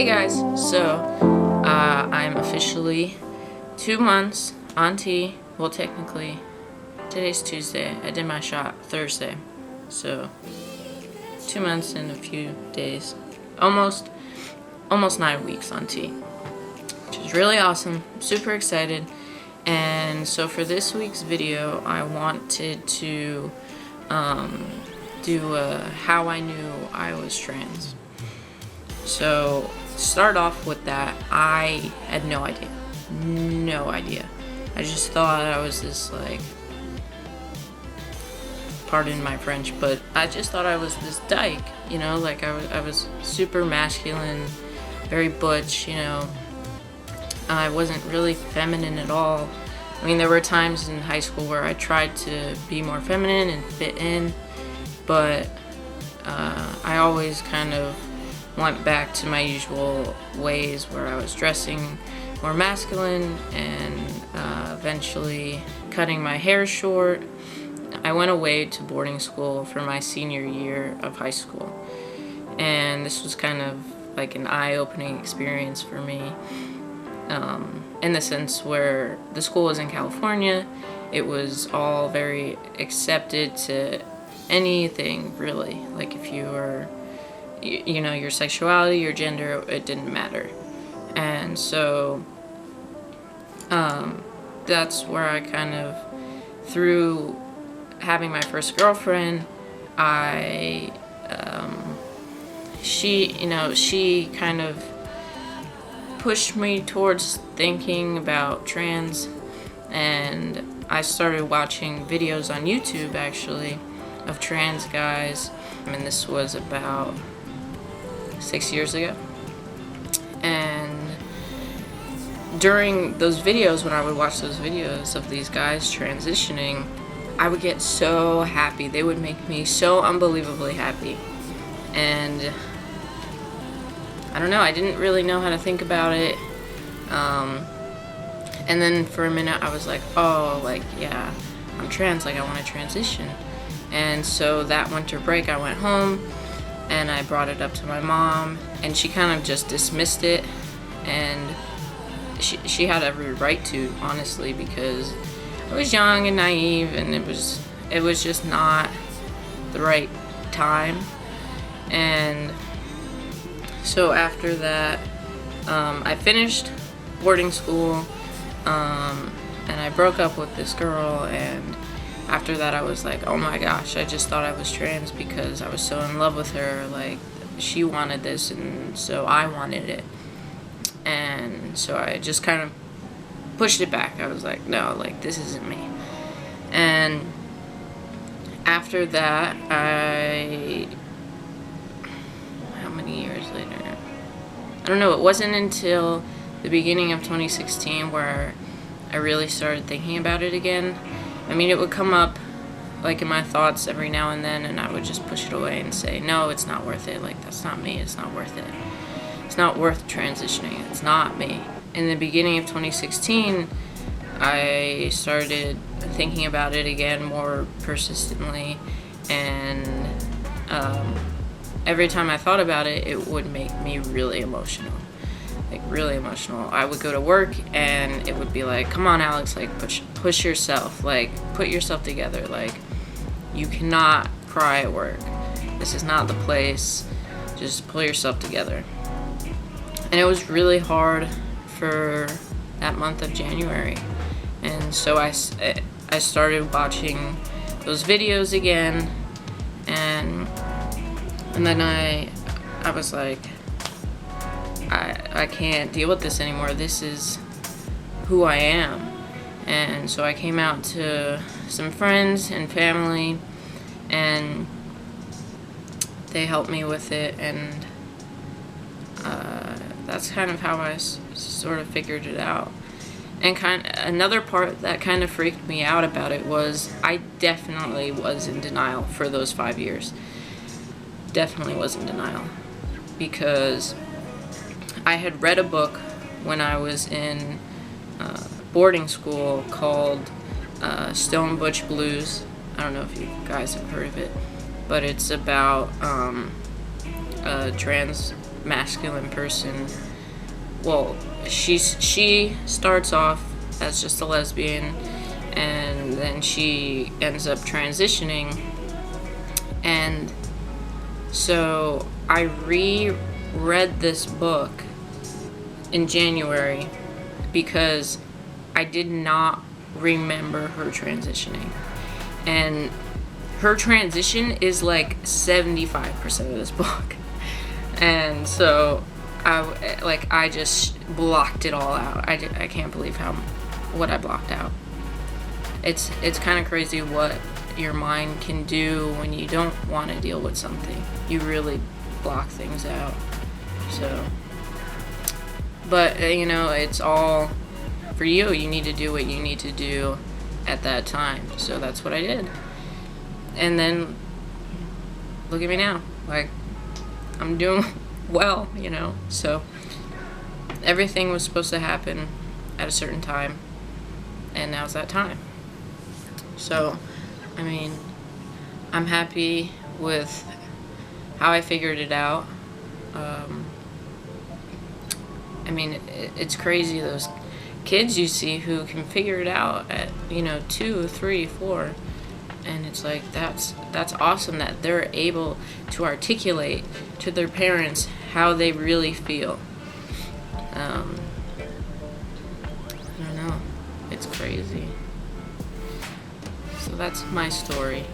Hey guys, so I'm officially 2 months on T. Well, technically, today's Tuesday. I did my shot Thursday, so 2 months and a few days, almost 9 weeks on T, which is really awesome. I'm super excited. And so for this week's video, I wanted to do how I knew I was trans. So start off with that, I had no idea. I just thought I was this, like, pardon my French, but I just thought I was this dyke, you know, like I was super masculine, very butch, you know. I wasn't really feminine at all. I mean, there were times in high school where I tried to be more feminine and fit in, but I always kind of went back to my usual ways where I was dressing more masculine and eventually cutting my hair short. I went away to boarding school for my senior year of high school, and this was kind of like an eye-opening experience for me, in the sense where the school was in California. It was all very accepted to anything, really. Like, if you were, you know, your sexuality, your gender, it didn't matter. And so that's where I kind of, through having my first girlfriend, she kind of pushed me towards thinking about trans, and I started watching videos on YouTube, actually, of trans guys. I mean, this was about 6 years ago. And during those videos, when I would watch those videos of these guys transitioning, I would get so happy. They would make me so unbelievably happy. And I don't know, I didn't really know how to think about it. And then for a minute I was like, oh, like, yeah, I'm trans, like, I want to transition. And so that winter break I went home and I brought it up to my mom, and she kind of just dismissed it. And she had every right to, honestly, because I was young and naive, and it was just not the right time. And so after that, I finished boarding school, and I broke up with this girl, and after that I was like, oh my gosh, I just thought I was trans because I was so in love with her. Like, she wanted this, and so I wanted it. And so I just kind of pushed it back. I was like, no, like, this isn't me. And after that, how many years later? I don't know, it wasn't until the beginning of 2016 where I really started thinking about it again. I mean, it would come up, like, in my thoughts every now and then, and I would just push it away and say, no, it's not worth it. Like, that's not me. It's not worth it. It's not worth transitioning. It's not me. In the beginning of 2016, I started thinking about it again more persistently, and every time I thought about it, it would make me really emotional. Like, really emotional. I would go to work and it would be like, come on, Alex, like, push yourself, like, put yourself together, like, you cannot cry at work. This is not the place. Just pull yourself together. And it was really hard for that month of January. And so I started watching those videos again, and then I was like, I can't deal with this anymore. This is who I am. And so I came out to some friends and family, and they helped me with it, and that's kind of how I sort of figured it out. And another part that kind of freaked me out about it was I definitely was in denial for those 5 years. Definitely was in denial, because I had read a book when I was in boarding school called Stone Butch Blues. I don't know if you guys have heard of it, but it's about a trans masculine person. Well, she starts off as just a lesbian, and then she ends up transitioning. And so I reread this book in January because I did not remember her transitioning. And her transition is like 75% of this book. And so I just blocked it all out. I can't believe what I blocked out. It's kind of crazy what your mind can do when you don't want to deal with something. You really block things out. So, but it's all for you. You need to do what you need to do at that time. So that's what I did. And then look at me now. Like, I'm doing well, So everything was supposed to happen at a certain time, and now's that time. So, I mean, I'm happy with how I figured it out. I mean, it's crazy, those kids you see who can figure it out at 2, 3, 4, and it's like that's awesome that they're able to articulate to their parents how they really feel. I don't know, it's crazy. So that's my story.